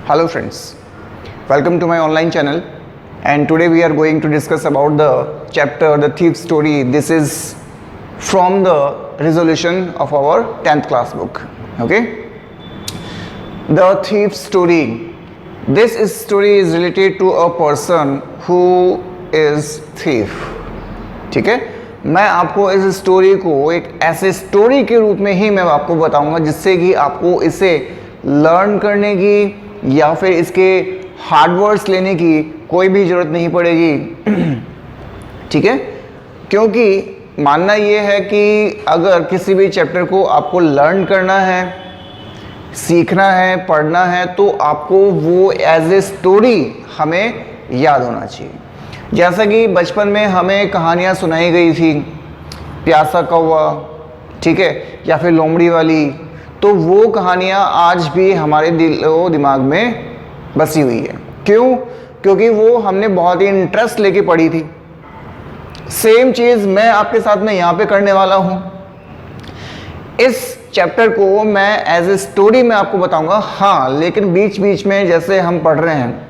Hello friends, welcome to my online channel, and today we are going to discuss about the chapter The Thief Story. This is from the resolution of our 10th class book. Okay, The Thief Story. This story is related to a person who is thief. ठीक है, मैं आपको इस story को एक ऐसे story के रूप में ही मैं आपको बताऊंगा जिससे कि आपको इसे लर्न करने की या फिर इसके हार्ड वर्ड्स लेने की कोई भी ज़रूरत नहीं पड़ेगी। ठीक है, क्योंकि मानना ये है कि अगर किसी भी चैप्टर को आपको लर्न करना है, सीखना है, पढ़ना है, तो आपको वो एज ए स्टोरी हमें याद होना चाहिए। जैसा कि बचपन में हमें कहानियाँ सुनाई गई थी, प्यासा कौवा, ठीक है, या फिर लोमड़ी वाली, तो वो कहानियाँ आज भी हमारे दिलो दिमाग में बसी हुई है। क्यों? क्योंकि वो हमने बहुत ही इंटरेस्ट लेके पढ़ी थी। सेम चीज़ मैं आपके साथ में यहाँ पे करने वाला हूँ। इस चैप्टर को मैं एज ए स्टोरी में आपको बताऊँगा, हाँ, लेकिन बीच बीच में जैसे हम पढ़ रहे हैं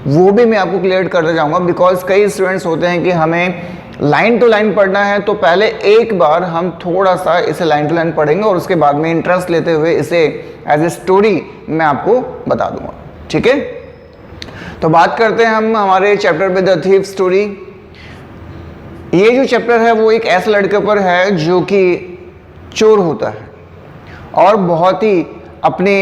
वो भी मैं आपको क्लियर करते जाऊँगा। बिकॉज कई स्टूडेंट्स होते हैं कि हमें लाइन टू लाइन पढ़ना है, तो पहले एक बार हम थोड़ा सा इसे लाइन टू लाइन पढ़ेंगे और उसके बाद में इंटरेस्ट लेते हुए इसे एज ए स्टोरी मैं आपको बता दूंगा। ठीक है, तो बात करते हैं हम हमारे चैप्टर पे द थीफ स्टोरी। ये जो चैप्टर है वो एक ऐसे लड़के पर है जो कि चोर होता है और बहुत ही अपने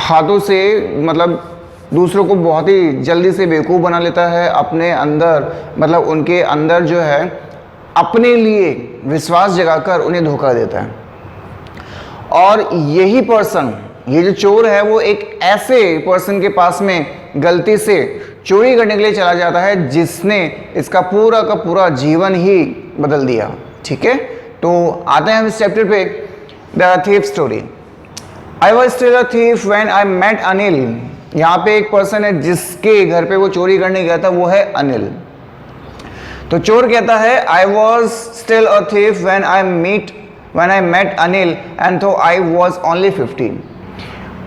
हाथों से मतलब दूसरों को बहुत ही जल्दी से बेवकूफ़ बना लेता है। अपने अंदर मतलब उनके अंदर जो है अपने लिए विश्वास जगाकर उन्हें धोखा देता है। और यही पर्सन, ये जो चोर है, वो एक ऐसे पर्सन के पास में गलती से चोरी करने के लिए चला जाता है जिसने इसका पूरा का पूरा जीवन ही बदल दिया। ठीक है, तो आते हैं हम इस चैप्टर पे, the thief story. I was still a thief when I met Anil. यहाँ पे एक पर्सन है जिसके घर पे वो चोरी करने गया था, वो है अनिल। तो चोर कहता है I was still a thief when I met Anil and तो आई वॉज ओनली 15।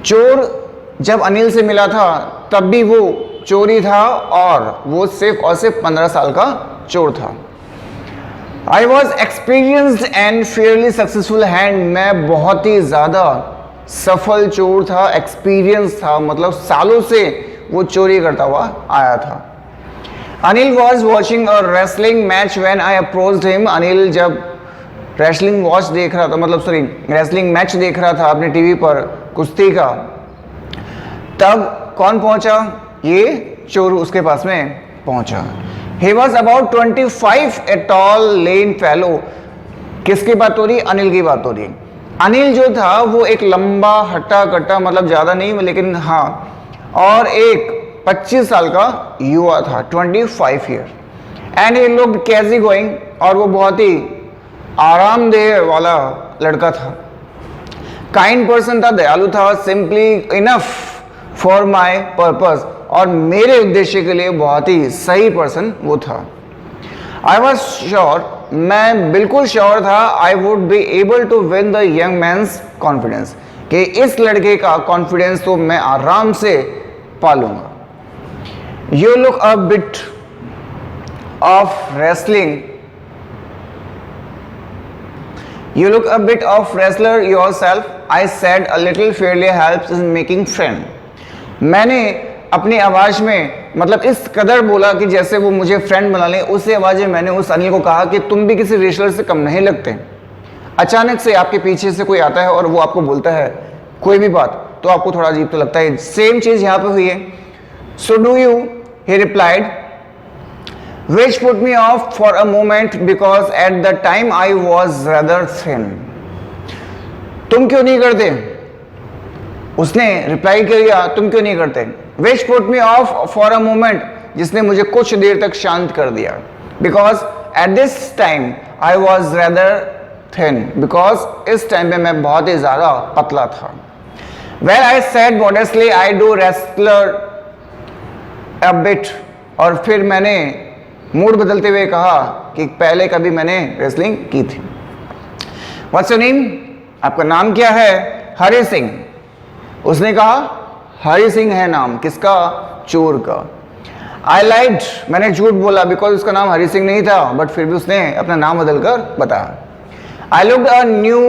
चोर जब अनिल से मिला था तब भी वो चोरी था और वो सिर्फ और सिर्फ 15 साल का चोर था। I was experienced and Fairlie successful hand. मैं बहुत ही ज़्यादा सफल चोर था, एक्सपीरियंस था, मतलब सालों से वो चोरी करता हुआ आया था। Anil was watching a wrestling match when I approached him. Anil जब रेसलिंग वॉच देख रहा था, मतलब रेसलिंग मैच देख रहा था अपने टीवी पर कुश्ती का, तब कौन पहुंचा? ये चोर उसके पास में पहुंचा। He was about 25 a tall lane fellow. किसकी बात हो रही? अनिल की बात हो रही। अनिल जो था वो एक लंबा हट्टा कट्टा, मतलब ज़्यादा नहीं लेकिन हाँ, और एक 25 साल का युवा था, 25 year. And he looked easy going, और वो बहुत ही आरामदेह वाला लड़का था। काइंड पर्सन था, दयालु था, simply enough for my purpose, और मेरे उद्देश्य के लिए बहुत ही सही पर्सन वो था। आई वॉज श्योर, मैं बिल्कुल श्योर था, I would be able to win the young man's confidence, कि इस लड़के का कॉन्फिडेंस तो मैं आराम से पा लूंगा। You look a bit of wrestling, you look a bit of wrestler your self. I said a little Fairlie helps in making friend. मैंने अपनी आवाज़ में मतलब इस कदर बोला कि जैसे वो मुझे फ्रेंड बना लें। उसी आवाज़ में मैंने उस अनिल को कहा कि तुम भी किसी रेसलर से कम नहीं लगते। अचानक से आपके पीछे से कोई आता है और वो आपको बोलता है कोई भी बात, तो आपको थोड़ा अजीब तो लगता है। सेम चीज़ यहाँ पे हुई है। So do you, he replied, which put me of for a moment because at the time I was rather thin. तुम क्यों नहीं करते? उसने रिप्लाई किया, तुम क्यों नहीं करते? Which put me of for a moment, जिसने मुझे कुछ देर तक शांत कर दिया। Because at this time I was rather thin, because इस टाइम पे मैं बहुत ही ज्यादा पतला था। Well I said modestly I do wrestler a bit, और फिर मैंने मूड बदलते हुए कहा कि पहले कभी मैंने रेसलिंग की थी। What's your name? आपका नाम क्या है? हरि सिंह। उसने कहा हरि सिंह है नाम किसका? चोर का। आई लाइड, मैंने झूठ बोला बिकॉज उसका नाम हरि सिंह नहीं था, बट फिर भी उसने अपना नाम बदल कर बताया। I looked a new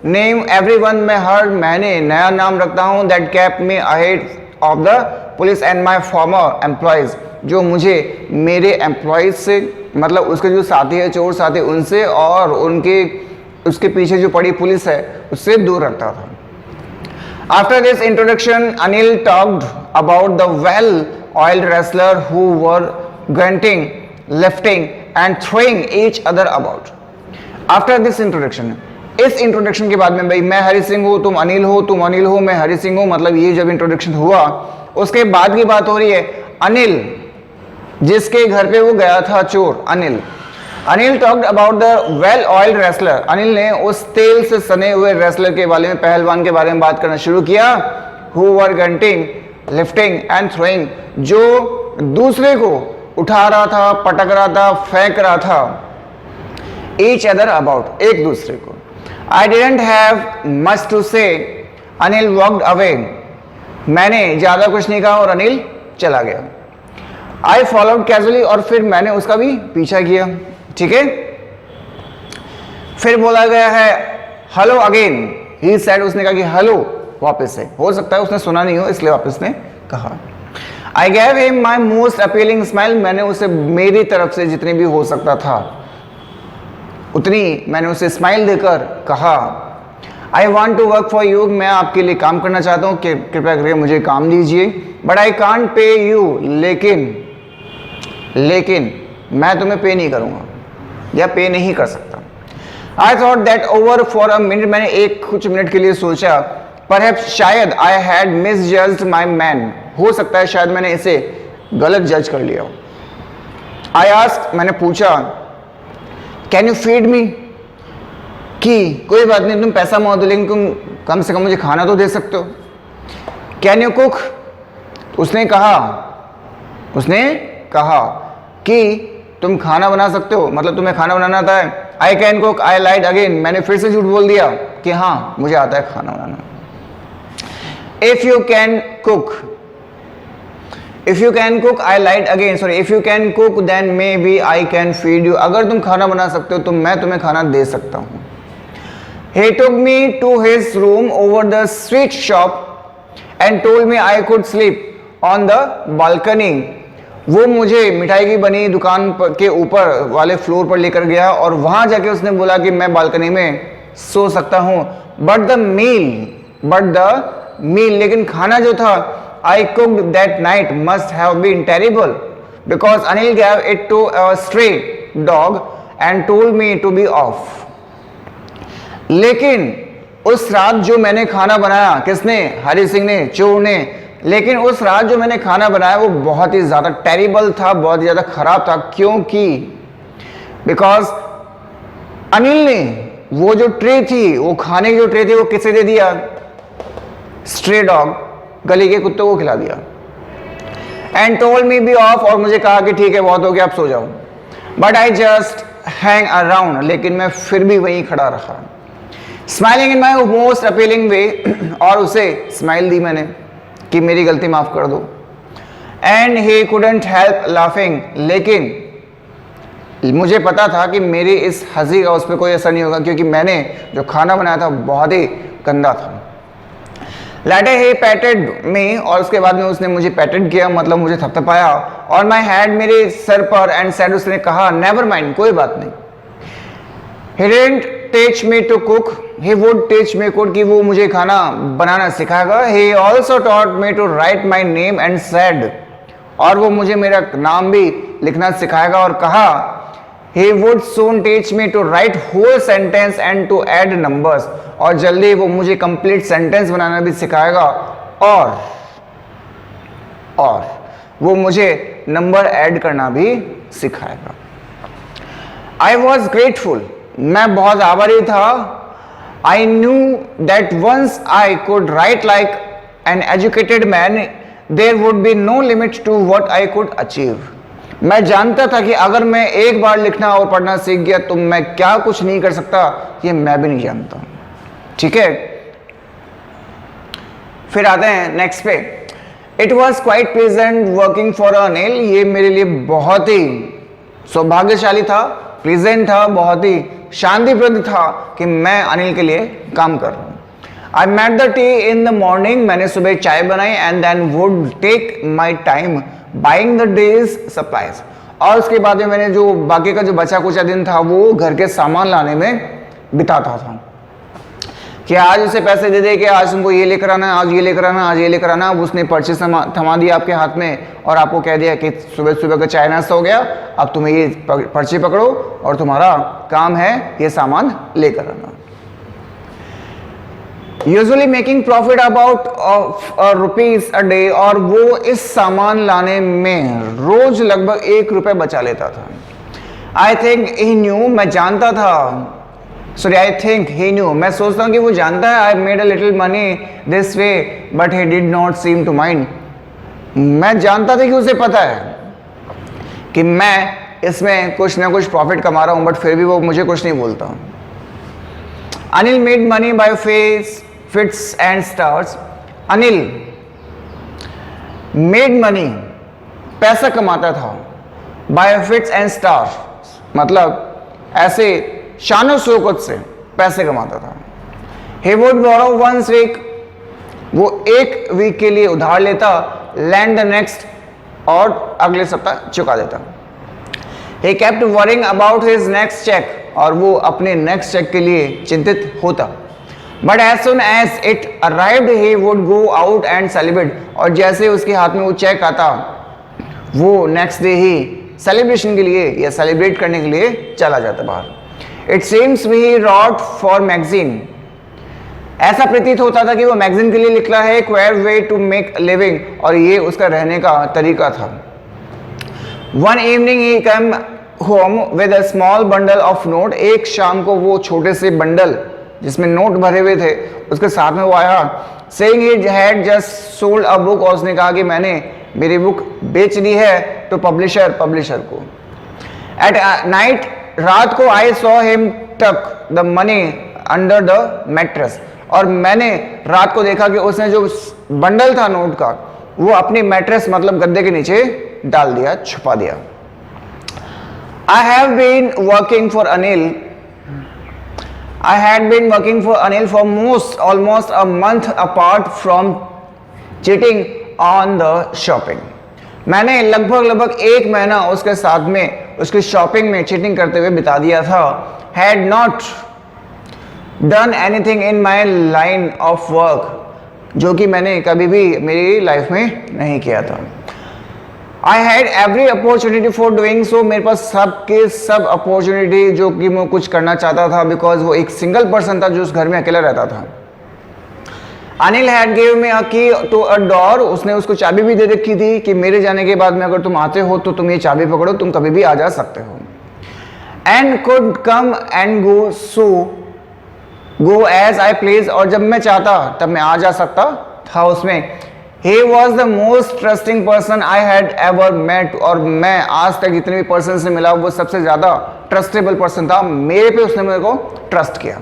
name everyone, मैं हर महीने नया नाम रखता हूँ। That kept me ahead of the police and my farmer employees, जो मुझे मेरे एम्प्लॉयज से, मतलब उसके जो साथी है चोर साथी, उनसे और उसके पीछे जो पड़ी पुलिस है उससे दूर रखता था। After this introduction, Anil talked about the well-oiled wrestlers who were grunting, lifting, and throwing each other about. After this introduction, इस इंट्रोडक्शन के बाद में भाई मैं हरि सिंह हूँ, तुम अनिल हो, तुम अनिल हो, मैं हरि सिंह हूँ, मतलब ये जब इंट्रोडक्शन हुआ उसके बाद की बात हो रही है। अनिल जिसके घर पे वो गया था चोर, Anil talked about the well oiled wrestler, Anil ने उस तेल से सने हुए रेसलर के बारे में, पहलवान के बारे में बात करना शुरू किया। Who were hunting, lifting and throwing, जो दूसरे को उठा रहा था, पटक रहा था, फेंक रहा था। ईच अदर अबाउट, एक दूसरे को। I didn't have much to say, Anil walked away, मैंने ज्यादा कुछ नहीं कहा और अनिल चला गया। आई फॉलोड कैजुअली, और फिर मैंने उसका भी पीछा किया, ठीक है। फिर बोला गया है हेलो अगेन, ही सेड, उसने कहा कि हेलो वापस से, हो सकता है उसने सुना नहीं हो इसलिए वापस ने कहा। I gave him my most appealing smile, मैंने उसे मेरी तरफ से जितनी भी हो सकता था उतनी मैंने उसे स्माइल देकर कहा। I want to work for you, मैं आपके लिए काम करना चाहता हूँ, कृपया करके मुझे काम दीजिए। But I can't pay you, लेकिन मैं तुम्हें पे नहीं करूंगा या पे नहीं कर सकता। I thought that over for a minute, मैंने कुछ मिनट के लिए सोचा। परहैप्स, शायद, आई हैड मिसजज्ड माई मैन, हो सकता है शायद मैंने इसे गलत जज कर लिया। आई आस्क्ड, मैंने पूछा, कैन यू फीड मी, कि कोई बात नहीं तुम पैसा मत दो लेकिन तुम कम से कम मुझे खाना तो दे सकते हो। कैन यू कुक, उसने कहा कि तुम खाना बना सकते हो, मतलब तुम्हें खाना बनाना आता है। I can cook, I lied again, मैंने फिर से झूठ बोल दिया कि हाँ मुझे आता है खाना बनाना। If you can cook, I lied again, sorry, if you can cook then maybe I can feed you, अगर तुम खाना बना सकते हो तो मैं तुम्हें खाना दे सकता हूँ। He took me to his room over the street shop and told me I could sleep on the balcony. वो मुझे मिठाई की बनी दुकान के ऊपर वाले फ्लोर पर लेकर गया और वहां जाके उसने बोला कि मैं बालकनी में सो सकता हूँ। बट द मील, लेकिन खाना जो था, I cooked that night must have been terrible because Anil gave it to a stray dog and told me to be off. लेकिन उस रात जो मैंने खाना बनाया, किसने? हरि सिंह ने, चोर ने। लेकिन उस रात जो मैंने खाना बनाया वो बहुत ही ज्यादा टेरिबल था, बहुत ही ज्यादा खराब था। क्योंकि बिकॉज अनिल ने वो जो ट्रे थी, वो खाने की जो ट्रे थी, वो किसे दे दिया? स्ट्रे डॉग, गली के कुत्तों को खिला दिया। And told me be off, और मुझे कहा कि ठीक है बहुत हो गया, आप सो जाओ। But I just hang around, लेकिन मैं फिर भी वहीं खड़ा रहा। Smiling in my most appealing way, और उसे स्माइल दी मैंने कि मेरी गलती माफ कर दो। And he couldn't help laughing, लेकिन मुझे पता था कि मेरी इस हंसी का उस पर कोई असर नहीं होगा क्योंकि मैंने जो खाना बनाया था बहुत ही गंदा था। लेटर ही पैटेड मी, और उसके बाद में उसने मुझे पैटेड किया, मतलब मुझे थपथपाया और माई हैड, मेरे सर पर, एंड सेड, उसने कहा नेवर माइंड, कोई बात नहीं। He didn't teach me to cook, he would teach me cook, कि वो मुझे खाना बनाना सिखाएगा। He also taught me to write my name and said, और वो मुझे मेरा नाम भी लिखना सिखाएगा और कहा he would soon teach me to write whole sentence and to add numbers, और जल्दी वो मुझे complete sentence बनाना भी सिखाएगा और वो मुझे नंबर ऐड करना भी सिखाएगा। I was grateful, मैं बहुत आभारी था। I knew that once I could write like an educated man, there would be no limit to what I could achieve. मैं जानता था कि अगर मैं एक बार लिखना और पढ़ना सीख गया तो मैं क्या कुछ नहीं कर सकता, ये मैं भी नहीं जानता। ठीक है, फिर आते हैं नेक्स्ट पे। It was quite pleasant working for Anil, ये मेरे लिए बहुत ही सौभाग्यशाली था, प्लेजेंट था, बहुत ही शांतिप्रद था कि मैं अनिल के लिए काम कर रहा हूँ। I made the tea in the morning, मैंने सुबह चाय बनाई, and then would take my time buying the day's supplies, और उसके बाद में मैंने जो बाकी का जो बचा कुचा दिन था वो घर के सामान लाने में बिताता था कि आज उसे पैसे दे दे कि आज तुमको ये लेकर आना, आज ये लेकर आना, आज ये लेकर आना। अब उसने पर्ची थमा दिया आपके हाथ में और आपको कह दिया कि सुबह सुबह का चाय नाश्ता हो गया, अब तुम्हें ये पर्ची पकड़ो और तुम्हारा काम है ये सामान लेकर आना। Usually making profit about rupees a day, और वो इस सामान लाने में रोज लगभग 1 रुपये बचा लेता था। आई थिंक ही न्यू, मैं जानता था, sorry I think he knew, मैं सोचता हूँ कि वो जानता है I made a little money this way but he did not seem to mind. मैं जानता था कि उसे पता है कि मैं इसमें कुछ ना कुछ प्रॉफिट कमा रहा हूँ, बट फिर भी वो मुझे कुछ नहीं बोलता। Anil made money by fits and stars. Anil made money, पैसा कमाता था, बाय फिट्स एंड स्टार्स, मतलब ऐसे शानो शौकत से पैसे कमाता था। He would borrow once week, वो 1 वीक के लिए उधार लेता, lend the next, और अगले सप्ताह चुका देता। He kept worrying about his next check, और वो अपने नेक्स्ट चेक के लिए चिंतित होता। But as soon as it arrived, he would go out and celebrate, और जैसे उसके हाथ में वो चेक आता वो नेक्स्ट डे ही सेलिब्रेशन के लिए या सेलिब्रेट करने के लिए चला जाता बाहर। It seems he wrote for magazine, ऐसा प्रतीत होता था कि वो मैगजीन के लिए लिखा है, queer way to make a living, और ये उसका रहने का तरीका था। One evening he came home with a small bundle of note, एक शाम को वो छोटे से बंडल जिसमें नोट भरे हुए थे उसके साथ में वो आया, saying he had just sold a book, और उसने कहा कि मैंने मेरी बुक बेच दी है तो पब्लिशर को। At night, रात को आई सॉ हिम टक the money under the mattress, और मैंने रात को देखा कि उसने जो बंडल था नोट का वो अपनी मैट्रेस मतलब गद्दे के नीचे डाल दिया, छुपा दिया। I have been working for Anil, I had been working for Anil for almost a month apart from cheating on the shopping. मैंने लगभग 1 महीना उसके साथ में उसकी शॉपिंग में चीटिंग करते हुए बिता दिया था। Had not done anything in my line of work, जो कि मैंने कभी भी मेरी लाइफ में नहीं किया था। I had every opportunity for doing so, मेरे पास सब अपॉर्चुनिटी जो कि मैं कुछ करना चाहता था, बिकॉज वो एक सिंगल पर्सन था जो उस घर में अकेला रहता था। अनिल हैड गिव मी अ की टू अ डोर, उसने उसको चाबी भी दे रखी थी कि मेरे जाने के बाद में अगर तुम आते हो तो तुम ये चाबी पकड़ो, तुम कभी भी आ जा सकते हो। And could come and go as I please, और जब मैं चाहता तब मैं आ जा सकता था उसमें। He was the most trusting person I had ever met, और मैं आज तक जितने भी पर्सन से मिला वो सबसे ज्यादा ट्रस्टेबल पर्सन था, मेरे पे उसने मेरे को ट्रस्ट किया।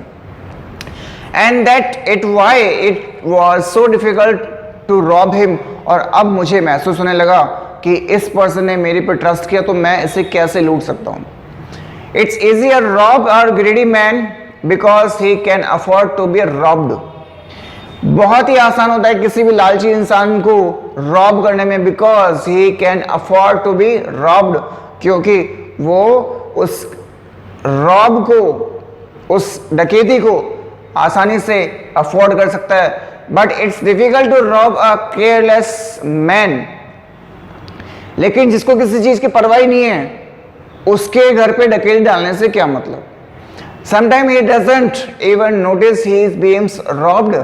And that it why it was so difficult to rob him, और अब मुझे महसूस होने लगा कि इस पर्सन ने मेरे पे ट्रस्ट किया तो मैं इसे कैसे लूट सकता हूँ। It's easier to rob a greedy man because he can afford to be robbed, बहुत ही आसान होता है किसी भी लालची इंसान को रॉब करने में, because he can afford to be robbed, क्योंकि वो उस रॉब को, उस डकैती को आसानी से अफोर्ड कर सकता है। But it's difficult to rob a careless man, लेकिन जिसको किसी चीज की परवाह नहीं है उसके घर पे डकैती डालने से क्या मतलब। Sometime he doesn't even notice he is being robbed,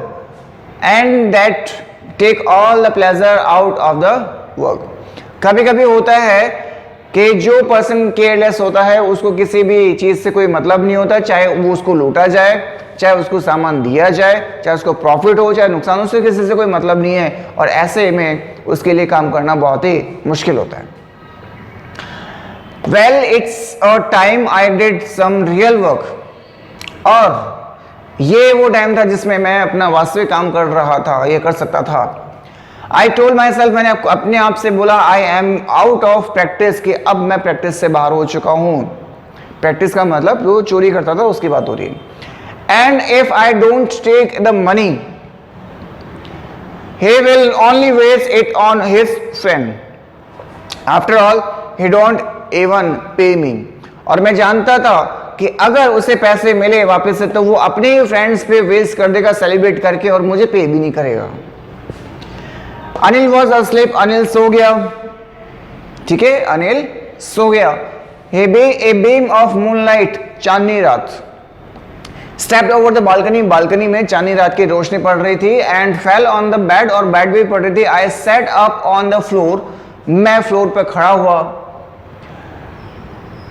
and that take all the pleasure out of the work. कभी कभी होता है कि जो पर्सन केयरलेस होता है उसको किसी भी चीज से कोई मतलब नहीं होता, चाहे वो उसको लूटा जाए, चाहे उसको सामान दिया जाए, चाहे उसको प्रॉफिट हो चाहे नुकसान, उससे किसी से कोई मतलब नहीं है, और ऐसे में उसके लिए काम करना बहुत ही मुश्किल होता है। Well, it's a time I did some real work, और ये वो टाइम था जिसमें मैं अपना वास्तविक काम कर रहा था, ये कर सकता था। आई टोल्ड माई सेल्फ, मैंने अपने आप से बोला, I am out of practice, कि अब मैं प्रैक्टिस से बाहर हो चुका हूं। प्रैक्टिस का मतलब जो चोरी करता था उसकी बात हो रही है। And if I don't take the money he will only waste it on his friend. After all, he don't even pay me. और मैं जानता था कि अगर उसे पैसे मिले वापस से तो वो अपने ही फ्रेंड्स पे वेस्ट कर देगा सेलिब्रेट करके, और मुझे पे भी नहीं करेगा। अनिल वॉज asleep, अनिल सो गया। ठीक है, अनिल सो गया। ए बीम ऑफ मूनलाइट, चांदनी रात, stepped over the balcony, balcony में चांदनी रात की रोशनी पड़ रही थी। And fell on the bed, और बेड भी पड़ रही थी। I sat up on the floor, मैं फ्लोर पर खड़ा हुआ।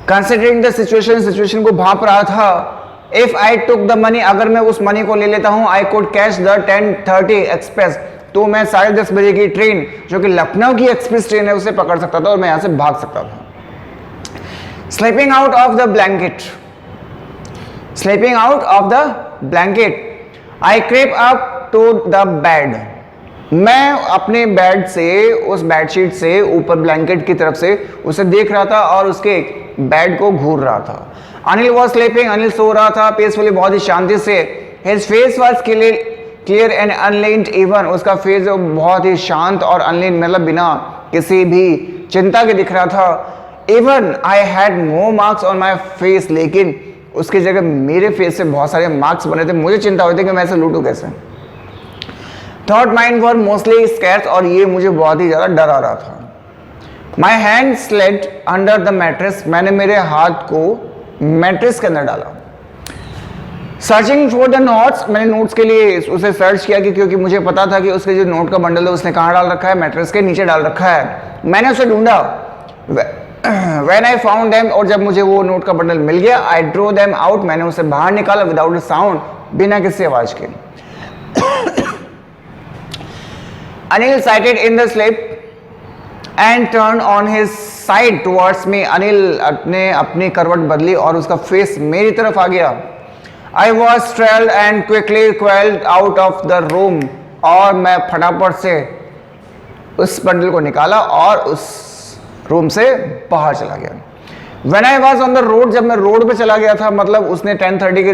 कंसिडरिंग द सिचुएशन, सिचुएशन को भांप रहा था। If I took the money, अगर मैं उस मनी को ले लेता हूं, I could catch the 10:30 express, तो मैं 10:30 बजे की ट्रेन, जो कि लखनऊ की एक्सप्रेस ट्रेन है, उसे पकड़ सकता था और मैं यहां से भाग सकता था। Slipping out of the blanket, slipping out of the blanket, I crept up to the bed, मैं अपने बेड से, उस बेडशीट से ऊपर ब्लैंकेट की तरफ से उसे देख रहा था और उसके बेड को घूर रहा था। अनिल वॉज स्लीपिंग, अनिल सो रहा था पीसफुली, बहुत ही शांति से। His face was clear and unlined even, उसका फेस बहुत ही शांत और अनलेंड, मतलब बिना किसी भी चिंता के दिख रहा था। Even I had more marks on my face, लेकिन उसकी जगह मेरे फेस से बहुत सारे मार्क्स बने थे। मुझे चिंता हुई थी कि मैं ऐसे लूटूं कैसे। Thought mind were mostly scares, और ये मुझे बहुत ही ज्यादा डरा रहा था। My hand slid under the mattress, मैंने मेरे हाथ को मैट्रेस के अंदर डाला। सर्चिंग फॉर द नोट्स, मैंने नोट्स के लिए उसे सर्च किया कि क्योंकि मुझे पता था कि उसके जो नोट का बंडल है उसने कहाँ डाल रखा है, मैट्रेस के नीचे डाल रखा है। मैंने उसे ढूंढा। When I found them, और जब मुझे वो नोट का बंडल मिल गया, I drew them out, मैंने उसे बाहर निकाला विदाउट a sound, बिना किसी आवाज के। Anil sighted in the sleep and turned on his side towards me, Anil अपनी करवट बदली और उसका फेस मेरी तरफ आ गया। I was thrilled and quickly crawled out of the room, और मैं फटाफट से उस बंडल को निकाला और उस रूम से बाहर चला गया। When I was on the road, जब मैं रोड पे चला गया था, मतलब उसने 10:30 की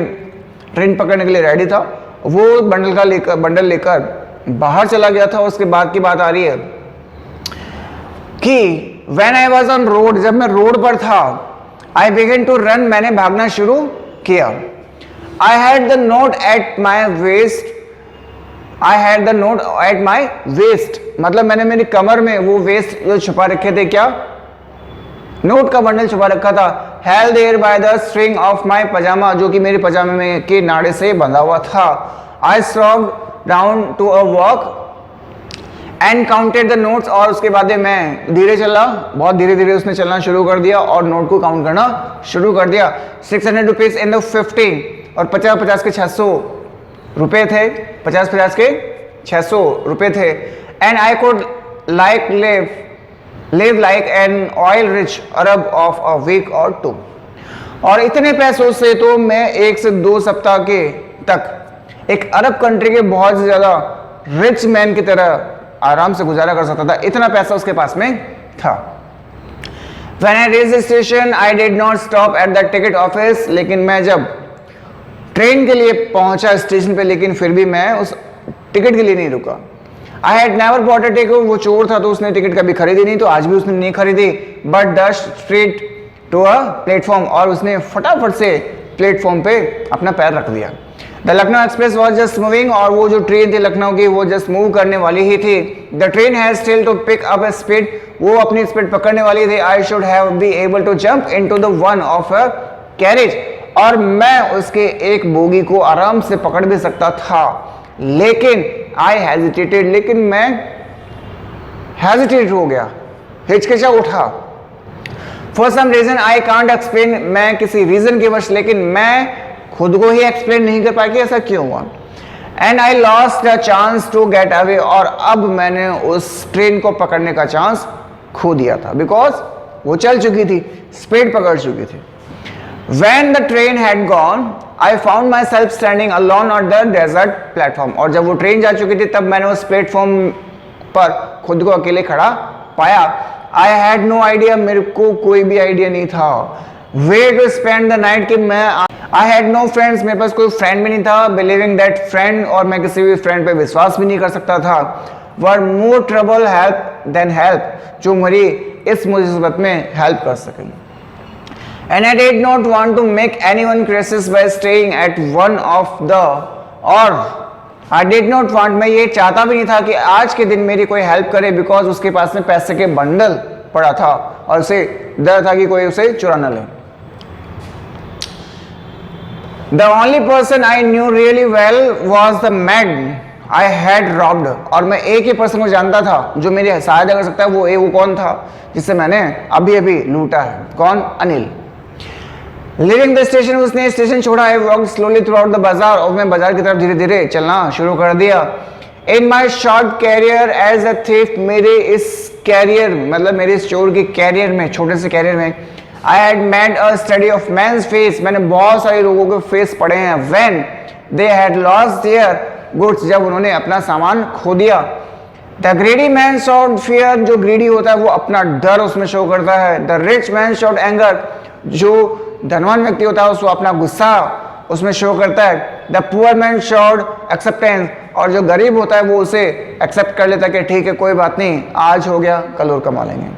ट्रेन पकड़ने के लिए रेडी था, वो बंडल लेकर बाहर चला गया था। उसके बाद की बात आ रही है कि When I was on road, जब मैं रोड पर था, I began to run, मैंने भागना शुरू किया। I had the note at my waist, I had the note at my waist, मतलब मैंने मेरी कमर में वो वेस्ट जो छुपा रखे थे, क्या, नोट का बंडल छुपा रखा था। held there by the string of my pajama, जो कि मेरे पजामे में के नाड़े से बंधा हुआ था। I strolled down to a walk and counted the notes, और उसके बाद मैं धीरे चला, बहुत धीरे धीरे उसने चलना शुरू कर दिया और नोट को काउंट करना शुरू कर दिया। 600 रुपीज इन द 50, और 50 के 600 रुपए थे, 50 के 600 रुपए थे। And I could like live like an oil rich Arab of a week और 2, और इतने पैसों से तो मैं 1 से 2 सप्ताह के तक एक अरब कंट्री के बहुत ज्यादा रिच मैन की तरह आराम से गुजारा कर सकता था, इतना पैसा उसके पास में था। When I reached the station, I did not stop at the ticket office, लेकिन मैं जब ट्रेन के लिए पहुंचा स्टेशन पे, लेकिन फिर भी मैं उस टिकट के लिए नहीं रुका। I had never bought a ticket, वो चोर था तो उसने टिकट कभी खरीदी नहीं, तो आज भी उसने नहीं खरीदी। But dashed straight to a platform, और उसने फटाफट से प्लेटफॉर्म पे अपना पैर रख दिया। The Lucknow express was just moving, और वो जो ट्रेन थी लखनऊ की वो जस्ट मूव करने वाली ही थी। The train has still to pick up a speed, वो अपनी स्पीड पकड़ने वाली थी। I should have be able to jump into the one of a carriage, और मैं उसके एक बोगी को आराम से पकड़ भी सकता था, लेकिन I hesitated, लेकिन मैं हेजिटेट हो गया, हिचकिचा उठा। For some reason I can't explain, मैं किसी रीजन के वश, लेकिन मैं खुद को ही एक्सप्लेन नहीं कर पाया कि ऐसा क्यों हुआ। And I lost the chance to get away, और अब मैंने उस ट्रेन को पकड़ने का चांस खो दिया था, बिकॉज वो चल चुकी थी, स्पीड पकड़ चुकी थी। When the train had gone, I found myself standing alone on the desert platform, और जब वो ट्रेन जा चुकी थी तब मैंने उस प्लेटफॉर्म पर खुद को अकेले खड़ा पाया। आई हैड नो आइडिया, मेरे को कोई भी आइडिया नहीं था। Way to spend the night, कि मैं आई हैड नो फ्रेंड्स, मेरे पास कोई फ्रेंड भी नहीं था। बिलीविंग दैट फ्रेंड, और मैं किसी भी फ्रेंड पे विश्वास भी नहीं कर सकता था। Were more trouble help than help, जो मेरी इस मुसीबत में हेल्प कर सके। And I did not want to make anyone crisis by staying at one of the, और I did not want, मैं ये चाहता भी नहीं था कि आज के दिन मेरी कोई हेल्प करे, बिकॉज उसके पास में पैसे के बंडल पड़ा था और उसे डर था कि कोई उसे चुरा न ले। The only person I knew really well was the man I had robbed, और मैं एक ही पर्सन को जानता था जो मेरी सहायता कर सकता है। वो कौन था जिसे मैंने अभी अभी लूटा है? कौन? अनिल। लिविंग द स्टेशन, उसने स्टेशन छोड़ा है। Walk slowly through out the bazaar, और मैं बाजार की तरफ धीरे धीरे चलना शुरू कर दिया। In my short career as a thief, मेरे इस कैरियर मतलब मेरे इस चोर के कैरियर में, छोटे से कैरियर में, I had made a study of man's face, मैंने बहुत सारे लोगों के फेस पढ़े हैं। When they had lost their goods, जब उन्होंने अपना सामान खो दिया। The greedy man showed fear, जो ग्रीडी होता है वो अपना डर उसमें शो करता है। The rich man showed anger, जो धनवान व्यक्ति होता है उसको अपना गुस्सा उसमें शो करता है। The poor man showed acceptance, और जो गरीब होता है वो उसे एक्सेप्ट कर लेता है कि ठीक है कोई बात नहीं, आज हो गया कल और कमा लेंगे।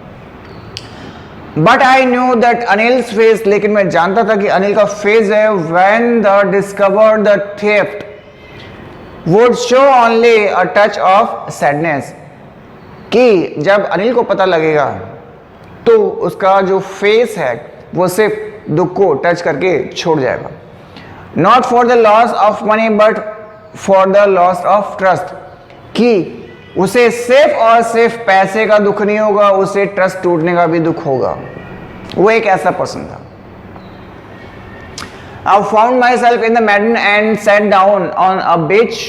But I knew that Anil's face, लेकिन मैं जानता था कि अनिल का फेस है, when the discover the theft would show only a touch of sadness, कि जब अनिल को पता लगेगा तो उसका जो फेस है वो सिर्फ दुख को टच करके छोड़ जाएगा। Not for the loss of money but for the loss of trust, कि उसे सिर्फ और सिर्फ पैसे का दुख नहीं होगा, उसे ट्रस्ट टूटने का भी दुख होगा। वो एक ऐसा पर्सन था। I found myself in the Madden and sat down on a bench.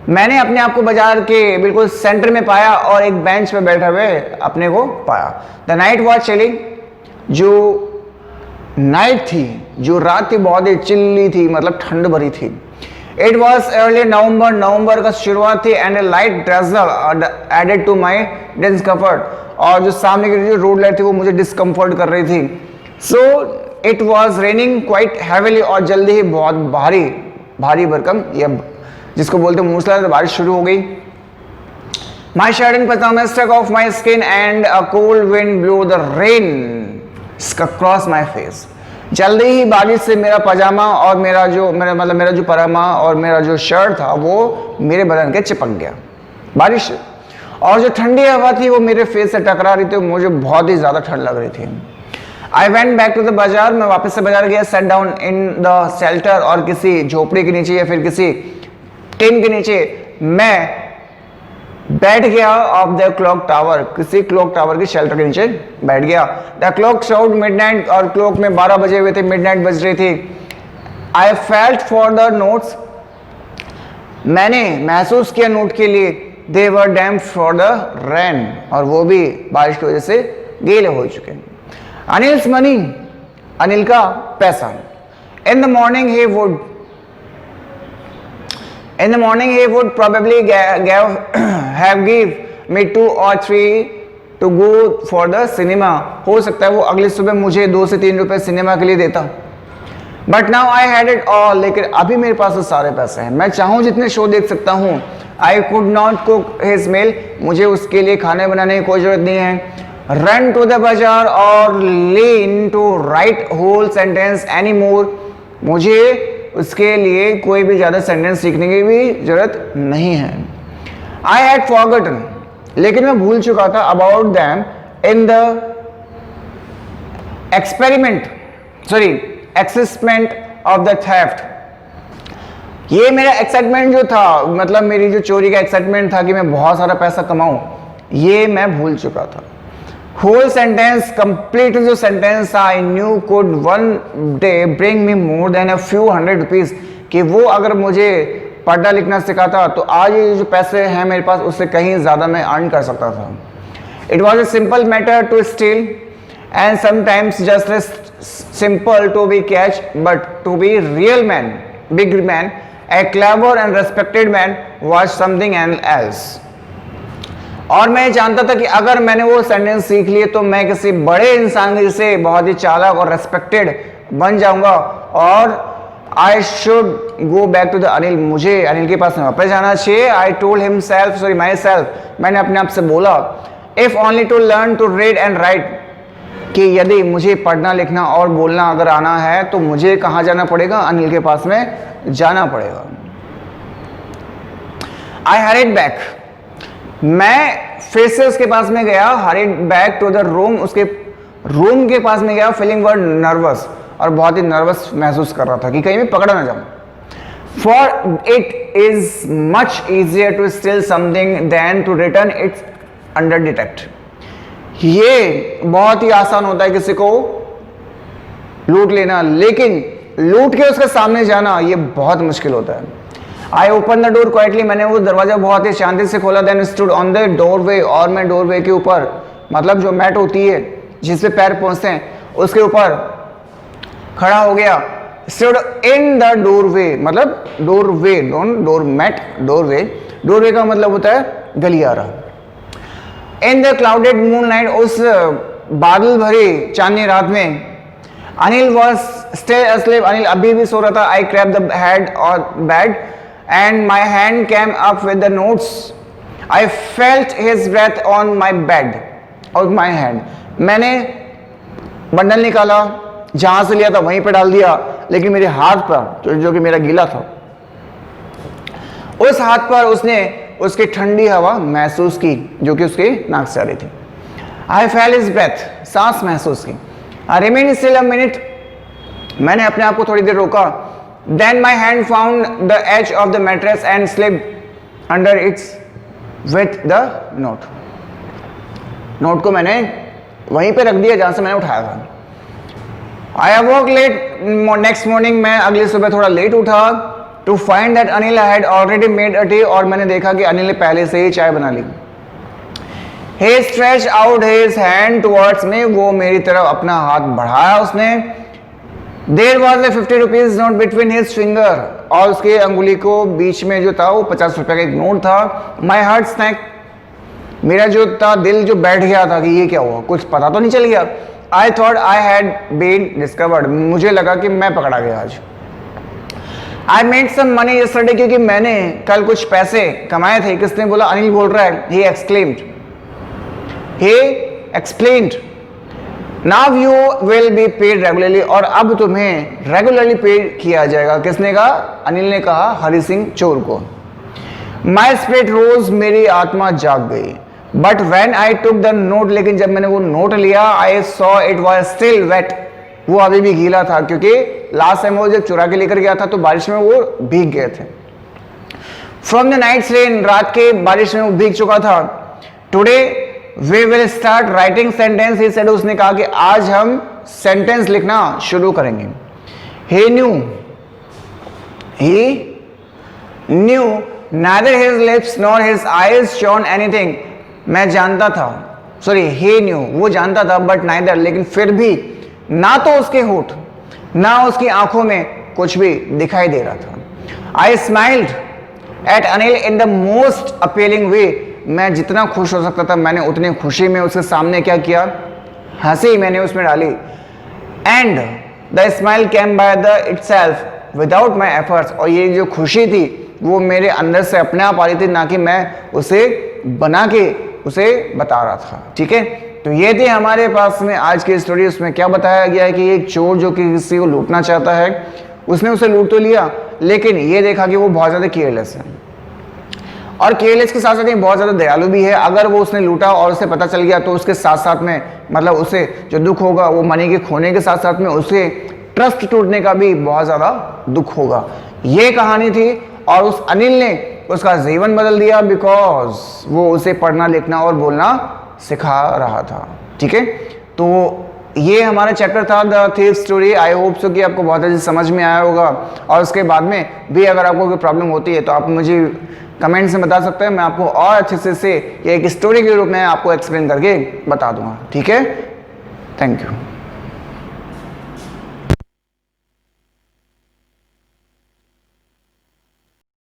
मैंने अपने आप को बाजार के बिल्कुल सेंटर में पाया और एक बेंच पे बैठे हुए अपने को पाया। द नाइट वॉज चिलिंग, जो नाइट थी, जो रात थी, बहुत ही चिल्ली थी, मतलब ठंड भरी थी। इट वॉज अर्ली नवंबर, नवंबर का शुरुआत थी। And a light drizzle added to my discomfort, और जो सामने की जो रोड लाइट थी वो मुझे डिस्कम्फर्ट कर रही थी। So it was raining quite heavily, और जल्दी ही बहुत भारी भरकम, या जिसको बोलते हैं मूसलाधार बारिश शुरू हो गई। My shirt and pyjama stuck off my skin and a cold wind blow the rain cross my face. जल्दी ही बारिश से मेरा पजामा और मेरा जो पजामा और मेरा जो शर्ट था वो मेरे बदन के चिपक गया बारिश, और जो ठंडी हवा थी वो मेरे फेस से टकरा रही थी, मुझे बहुत ही ज्यादा ठंड लग रही थी। I went back to the bazaar, मैं वापस से बाजार गया। Sat down in the shelter, और किसी झोपड़ी के नीचे या फिर किसी टिन के नीचे मैं बैठ गया। ऑफ द क्लॉक टावर, किसी क्लॉक टावर के शेल्टर के नीचे बैठ गया। द क्लॉक शाउड मिडनाइट, और क्लॉक में 12 बजे हुए थे, मिडनाइट बज रही थी। I felt for the notes, मैंने महसूस किया नोट के लिए। दे वर डैम्प फॉर द रेन, और वो भी बारिश की वजह से गीले हो चुके। अनिल्स मनी, अनिल का पैसा। इन the morning he would probably have give me 2 or 3 to go for the cinema. हो सकता है वो अगली सुबह मुझे 2 से 3 रुपए सिनेमा के लिए देता। But now I had it all, लेकिन अभी मेरे पास तो सारे पैसे हैं, मैं चाहूँ जितने शो देख सकता हूँ। I could not cook his meal, मुझे उसके लिए खाने बनाने की कोई जरूरत नहीं है। रन टू द बाजार और learn to write whole sentence any more, मुझे उसके लिए कोई भी ज्यादा सेंटेंस सीखने की भी जरूरत नहीं है। आई हैड फॉरगॉटन, लेकिन मैं भूल चुका था about them in the excitement of the theft. ये मेरा एक्साइटमेंट जो था, मतलब मेरी जो चोरी का एक्साइटमेंट था कि मैं बहुत सारा पैसा कमाऊं, ये मैं भूल चुका था। होल सेंटेंस, कंप्लीट जो सेंटेंस था, I knew could one day bring me more than a few hundred rupees, कि वो अगर मुझे पढ़ना लिखना सिखाता तो आज ये जो पैसे हैं मेरे पास उससे कहीं ज्यादा मैं अर्न कर सकता था। It was a simple matter to steal and sometimes just as simple to be catch, but to be real man, big man, a clever and respected man was something else. और मैं जानता था कि अगर मैंने वो सेंटेंस सीख लिए तो मैं किसी बड़े इंसान जैसे बहुत ही चालाक और रेस्पेक्टेड बन जाऊंगा और I should go back to the Anil, मुझे अनिल के पास वापस जाना चाहिए. I told himself, sorry myself, मैंने अपने आप से बोला, if only to learn to read and write, कि यदि मुझे पढ़ना लिखना और बोलना अगर आना है तो मुझे कहाँ जाना पड़ेगा, अनिल के पास में जाना पड़ेगा. आई हरिड बैक, मैं फिर से उसके पास में गया. Hurried back to the room, उसके रूम के पास में गया. फीलिंग वर्ड नर्वस, और बहुत ही नर्वस महसूस कर रहा था कि कहीं मैं पकड़ा ना जाऊं. For it is much easier to steal something than to return it's under detect. ये बहुत ही आसान होता है किसी को लूट लेना, लेकिन लूट के उसके सामने जाना ये बहुत मुश्किल होता है. I open the door quietly, मैंने वो दरवाजा बहुत ही शांति से खोला. Then stood on the doorway, और मैं डोरवे के ऊपर, मतलब जो मैट होती है जिस पे पैर पहुंचते हैं उसके ऊपर खड़ा हो गया. स्टूड इन द डोरवे, मतलब doorway, don't doormat, doorway. Doorway का मतलब होता है गलियारा. In the clouded moon night, उस बादल भरी चांदनी रात में, Anil was still asleep, Anil अभी भी सो रहा था. आई क्रैप द हेड और bed and my hand came up with the notes. I felt his breath on my bed और माई हैंड. मैंने बंडल निकाला, जहां से लिया था वहीं पे डाल दिया, लेकिन मेरे हाथ पर जो कि मेरा गीला था, उस हाथ पर उसने उसकी ठंडी हवा महसूस की जो कि उसके नाक से आ रही थी. आई फेल हिज ब्रेथ, सांस महसूस की. I remain still a minute, मैंने अपने आप को थोड़ी देर रोका. Then my hand found the edge of the mattress and slipped under its with the note. Note को मैंने वहीं पे रख दिया जहां से मैंने उठाया था. I awoke late next morning, मैं अगली सुबह थोड़ा लेट उठा. To find that Anil had already made a tea, और मैंने देखा कि अनिल ने पहले से ही चाय बना ली. He stretched out his hand towards me, वो मेरी तरफ अपना हाथ बढ़ाया उसने. There was a 50 rupees note between his finger, और उसके अंगुली को बीच में जो था वो 50 रुपए का एक नोट था. My heart sank, मेरा जो था दिल जो बैठ गया था कि ये क्या हुआ, कुछ पता तो नहीं चल गया. I thought I had been discovered, मुझे लगा कि मैं पकड़ा गया आज. I made some money yesterday, क्योंकि मैंने कल कुछ पैसे कमाए थे. किसने बोला? अनिल बोल रहा है. He exclaimed. He explained. Now you will be paid regularly, और अब तुम्हें रेगुलरली पेड किया जाएगा. किसने कहा? अनिल ने कहा हरि सिंह चोर को. My spirit rose, मेरी आत्मा जाग गई. But when I took the note, लेकिन जब मैंने वो नोट लिया, I saw it was still wet, वो अभी भी गीला था, क्योंकि लास्ट टाइम वो जब चुरा के लेकर गया था तो बारिश में वो भीग गए थे. From the night's rain, रात के बारिश में वो भीग चुका था. Today we will start writing sentence, he said, उसने कहा कि आज हम सेंटेंस लिखना शुरू करेंगे. He knew neither his lips nor his eyes shone anything. मैं जानता था, सॉरी he knew, वो जानता था, but neither, लेकिन फिर भी ना तो उसके होठ ना उसकी आंखों में कुछ भी दिखाई दे रहा था. I smiled at Anil in the most appealing way. मैं जितना खुश हो सकता था मैंने उतनी खुशी में उसके सामने क्या किया, हंसी मैंने उसमें डाली. And the smile came by the itself without my efforts, और ये जो खुशी थी वो मेरे अंदर से अपने आप आ रही थी, ना कि मैं उसे बना के उसे बता रहा था. ठीक है, तो ये थी हमारे पास में आज की स्टोरी. उसमें क्या बताया गया है कि एक चोर जो कि किसी को लूटना चाहता है, उसने उसे लूट तो लिया, लेकिन ये देखा कि वो बहुत ज़्यादा केयरलेस है, और केयरलेस के साथ साथ बहुत ज़्यादा दयालु भी है. अगर वो उसने लूटा और उसे पता चल गया तो उसके साथ साथ में, मतलब उसे जो दुख होगा वो मनी के खोने के साथ साथ में उसे ट्रस्ट टूटने का भी बहुत ज़्यादा दुख होगा. ये कहानी थी, और उस अनिल ने उसका जीवन बदल दिया बिकॉज वो उसे पढ़ना लिखना और बोलना सिखा रहा था. ठीक है, तो ये हमारा चैप्टर था the thief story. I hope so कि आपको बहुत अच्छे समझ में आया होगा, और उसके बाद में भी अगर आपको कोई प्रॉब्लम होती है तो आप मुझे कमेंट्स में बता सकते हैं. मैं आपको और अच्छे से एक स्टोरी के रूप में आपको एक्सप्लेन करके बता दूंगा. ठीक है, थैंक यू.